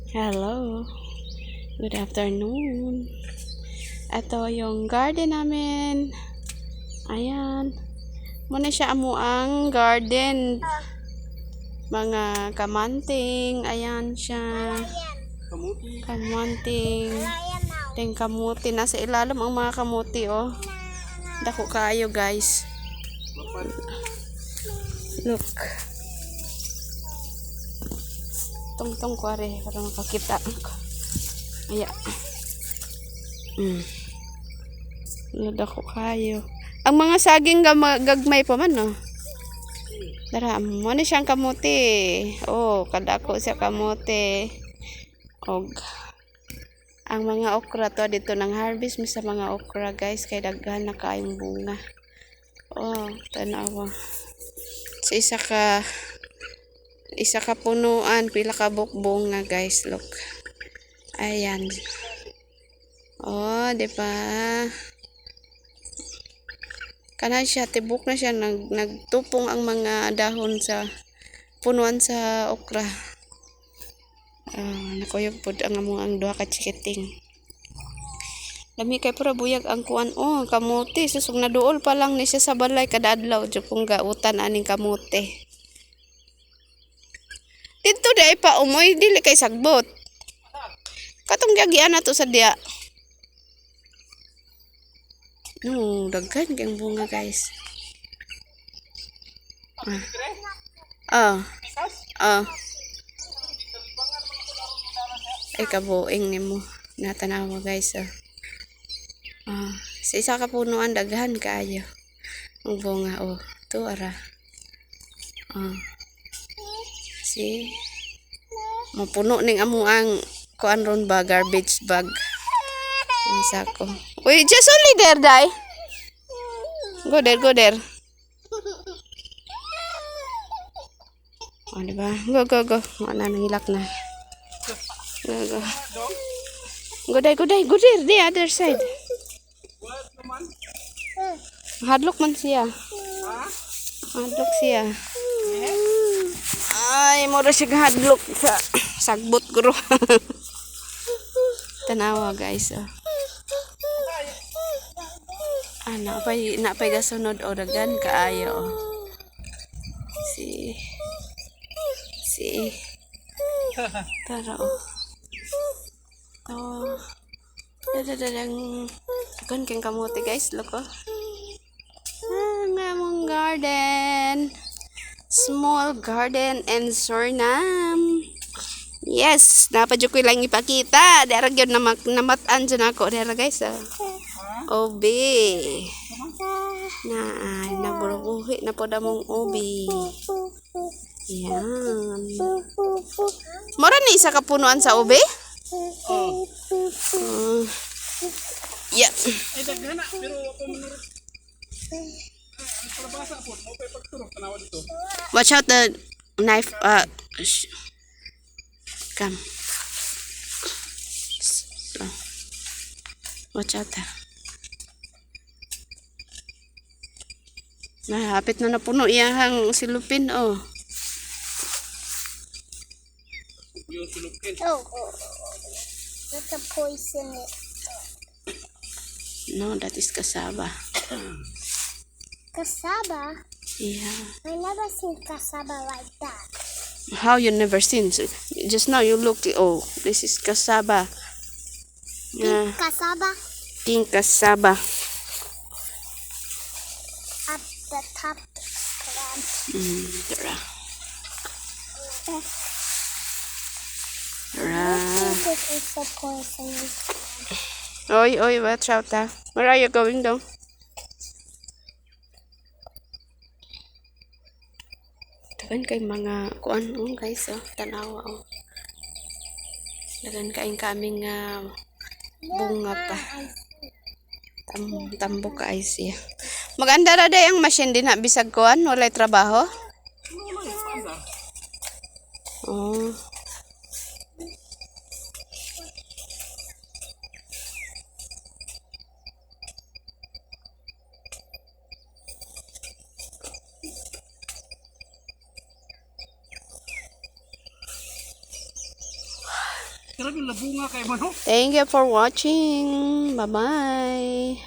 Hello, good afternoon. Ito yung garden namin. Ayan. Muna siya ang garden. Mga kamanting. Ayan siya. Kamanting. Ting kamuti. Nasa ilalim ang mga kamuti, oh. Dako kayo, guys. Look. Tong kware para makakita ako. Aya. Dako kayo. Ang mga saging gagmay pa man, no. Dara, mo ni siyang kamuti. Oh, kadako siya kamuti. Og ang mga okra to dito nang harvest mi sa mga okra, guys, kay daghan na kaayong bunga. Oh, tanawa. Sa isa ka punuan, pila ka bunga, guys, look. Ayan. Oh, di ba? Kana siya, tibok na siya, nagtupong ang mga dahon sa punuan sa okra. Nakuyog po ang among duha ka chikiting. Lami kay para buyag ang kuan. Oh, kamuti. Susog na duol pa lang ni siya sa balay kada adlaw. Diyo kong gautan aning kamuti. Dito di pa umoy, dili kay sagbot. Katong giagian na to sa diya. Daghan kayong bunga, guys. Ay, kabuing ni mo. Natanaw mo, guys, sa isa ka punuan, daghan kaayo. Ang bunga, oh. Ito, ara. See? Mapuno ning amuang kuan ron ba, garbage bag. Ang sako. Wait, just only there, Dai. Go there. Oh, diba? Go. Wala nang hilak na. Go. Go there. The other side. Hadlok man siya. Hadlok siya. Ay, mura siya hadlok sa sagbot guro. Tanawa, guys. Napay gasunod o dagan kaayo. Si. Tara, dadang kan keng kamote, guys, look, ang among garden, small garden and Suriname. Yes, napadyo ko lang ipakita. Dara gyud namatan dyan ako, dara, guys, obi na nagburubuhi na po damong obi. Yan. Mura ni isa ka punuan sa obi? Yeah. Watch out the knife. Come. Watch out. Nahapit na napuno iyang silupin, oh. Yung silupin. That's a poison. No, that is cassava. Cassava? Yeah. I never seen cassava like that. How you never seen? Just now you look. Oh, this is cassava. Pink cassava? Pink cassava. At the top plant. Tara. This is a poisonous. Oy, watch out, Where are you going down? Dagan kay mga kuan, guys, tanawa, dagan kay kaming bunga pa. Tambok ka ay siya. Maganda ra day ang machine din na bisag kuan, walay trabaho. Oh. Grabe labunga kay manok. Thank you for watching. Bye-bye.